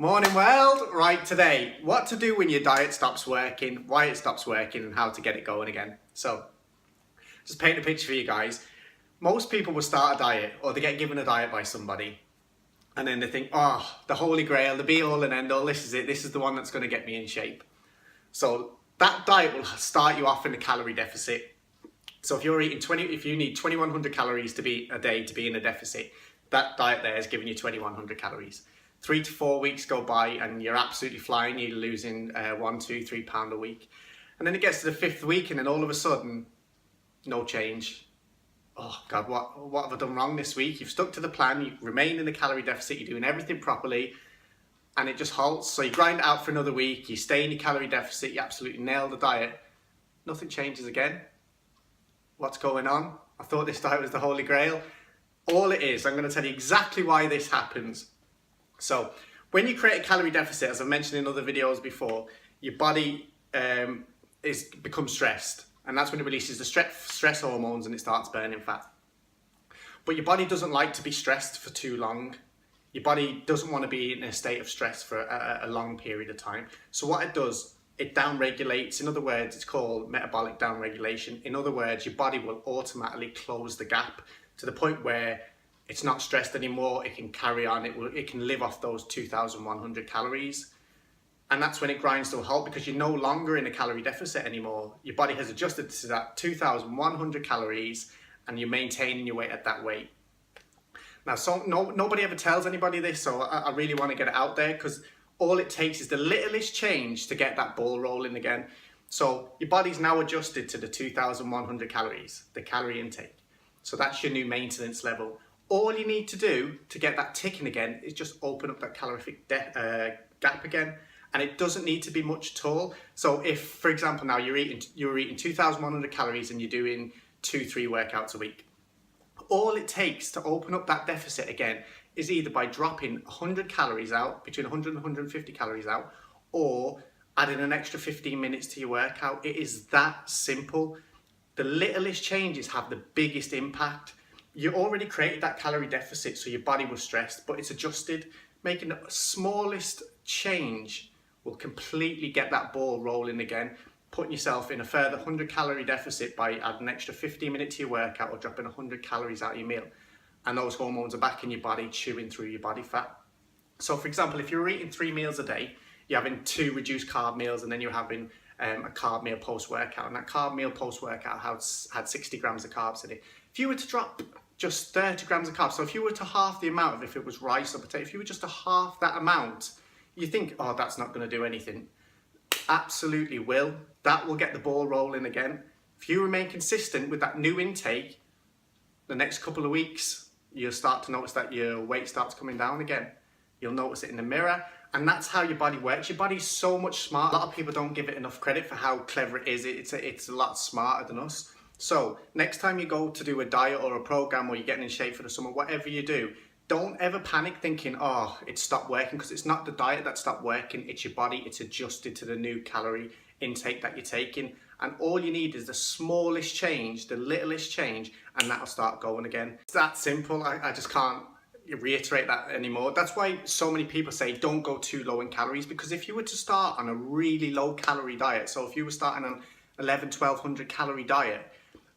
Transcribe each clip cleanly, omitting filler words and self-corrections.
Morning world! Right, today, what to do when your diet stops working, why it stops working and how to get it going again. So, just paint a picture for you guys. Most people will start a diet or they get given a diet by somebody and then they think, oh, the holy grail, the be all and end all, this is it, this is the one that's going to get me in shape. So that diet will start you off in a calorie deficit. So if you're eating if you need 2100 calories to be a day to be in a deficit, that diet there is giving you 2100 calories. 3 to 4 weeks go by and you're absolutely flying, you're losing 1, 2, 3 pounds a week. And then it gets to the 5th week and then all of a sudden, no change. Oh God, what have I done wrong this week? You've stuck to the plan, you remain in the calorie deficit, you're doing everything properly, and it just halts. So you grind it out for another week, you stay in your calorie deficit, you absolutely nail the diet, nothing changes again. What's going on? I thought this diet was the holy grail. All it is, I'm going to tell you exactly why this happens. So when you create a calorie deficit, as I've mentioned in other videos before, your body becomes stressed, and that's when it releases the stress hormones and it starts burning fat. But your body doesn't like to be stressed for too long. Your body doesn't want to be in a state of stress for a long period of time. So what it does, it downregulates. In other words, it's called metabolic downregulation. In other words, your body will automatically close the gap to the point where it's not stressed anymore, it can carry on, it can live off those 2100 calories. And that's when it grinds to a halt because you're no longer in a calorie deficit anymore. Your body has adjusted to that 2100 calories and you're maintaining your weight at that weight. Now, nobody ever tells anybody this, so I really want to get it out there because all it takes is the littlest change to get that ball rolling again. So your body's now adjusted to the 2100 calories, the calorie intake. So that's your new maintenance level. All you need to do to get that ticking again is just open up that calorific gap again. And it doesn't need to be much at all. So if, for example, now you're eating 2,100 calories and you're doing 2-3 workouts a week, all it takes to open up that deficit again is either by dropping 100 calories out, between 100 and 150 calories out, or adding an extra 15 minutes to your workout. It is that simple. The littlest changes have the biggest impact. You already created that calorie deficit, so your body was stressed, but it's adjusted. Making the smallest change will completely get that ball rolling again, putting yourself in a further 100 calorie deficit by adding an extra 15 minutes to your workout or dropping 100 calories out of your meal. And those hormones are back in your body, chewing through your body fat. So for example, if you're eating 3 meals a day, you're having 2 reduced carb meals and then you're having a carb meal post-workout, and that carb meal post-workout had 60 grams of carbs in it. If you were to drop just 30 grams of carbs, so if you were to half the amount of if it was rice or potato, if you were just to half that amount, you think, oh, that's not going to do anything. Absolutely will. That will get the ball rolling again. If you remain consistent with that new intake, the next couple of weeks, you'll start to notice that your weight starts coming down again. You'll notice it in the mirror, and that's how your body works. Your body's so much smarter. A lot of people don't give it enough credit for how clever it is. It's a lot smarter than us. So next time you go to do a diet or a program or you're getting in shape for the summer, whatever you do, don't ever panic thinking, oh, it stopped working, because it's not the diet that stopped working, it's your body. It's adjusted to the new calorie intake that you're taking. And all you need is the smallest change, the littlest change, and that'll start going again. It's that simple. I just can't reiterate that anymore. That's why so many people say don't go too low in calories, because if you were to start on a really low calorie diet, so if you were starting on 1,100 calorie diet,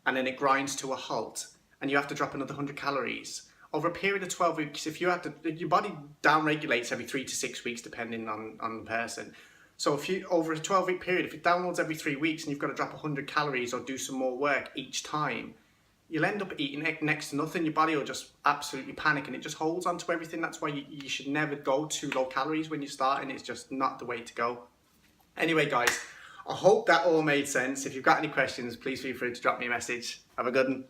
and then it grinds to a halt and you have to drop another 100 calories over a period of 12 weeks, if you have to, your body downregulates every 3 to 6 weeks depending on the person. So if you, over a 12-week period, if it downloads every 3 weeks and you've got to drop 100 calories or do some more work each time, you'll end up eating next to nothing. Your body will just absolutely panic and it just holds on to everything. That's why you should never go too low calories when you're starting. It's just not the way to go. Anyway, guys, I hope that all made sense. If you've got any questions, please feel free to drop me a message. Have a good one.